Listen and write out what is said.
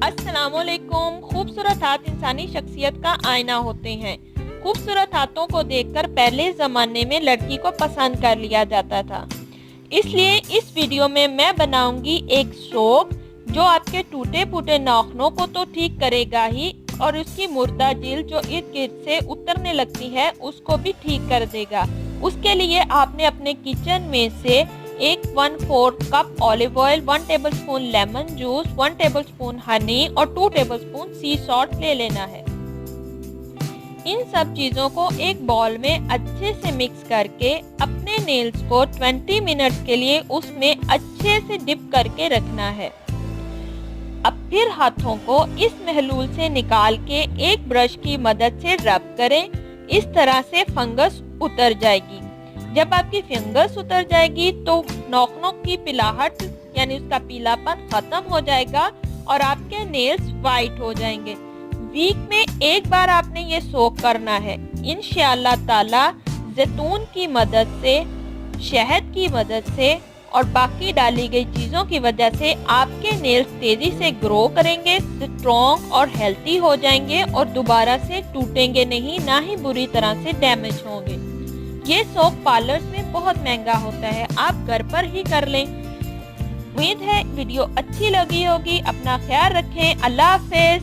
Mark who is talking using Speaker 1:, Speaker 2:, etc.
Speaker 1: अस्सलामुअलैकुम। खूबसूरत हाथ इंसानी शख्सियत का आईना होते हैं। खूबसूरत हाथों को देखकर पहले ज़माने में लड़की को पसंद कर लिया जाता था। इसलिए इस वीडियो में मैं बनाऊंगी एक सोप जो आपके टूटे फूटे नाखूनों को तो ठीक करेगा ही और उसकी मुर्दा जेल जो इर्द गिर्द से उतरने लगती है उसको भी ठीक कर देगा। उसके लिए आपने अपने किचन में से 1/4 cup olive oil, 1 tablespoon lemon juice, 1 tablespoon Honey और 2 टेबलस्पून सी सॉल्ट ले लेना है। इन सब चीज़ों को एक बॉल में अच्छे से मिक्स करके अपने नेल्स को 20 मिनट के लिए उसमें अच्छे से डिप करके रखना है। अब फिर हाथों को इस महलूल से निकाल के एक ब्रश की मदद से रब करें। इस तरह से फंगस उतर जाएगी। जब आपकी फंगस उतर जाएगी तो नाखूनों की पिलाहट यानी उसका पीलापन खत्म हो जाएगा और आपके नेल्स वाइट हो जाएंगे। वीक में एक बार आपने ये सोक करना है। इंशाअल्लाह ताला जैतून की मदद से, शहद की मदद से और बाकी डाली गई चीज़ों की वजह से आपके नेल्स तेजी से ग्रो करेंगे, स्ट्रॉन्ग और हेल्थी हो जाएंगे और दोबारा से टूटेंगे नहीं, ना ही बुरी तरह से डैमेज होंगे। ये सोप पार्लर्स में बहुत महंगा होता है, आप घर पर ही कर लें। उम्मीद है वीडियो अच्छी लगी होगी। अपना ख्याल रखें। अल्लाह हाफिज।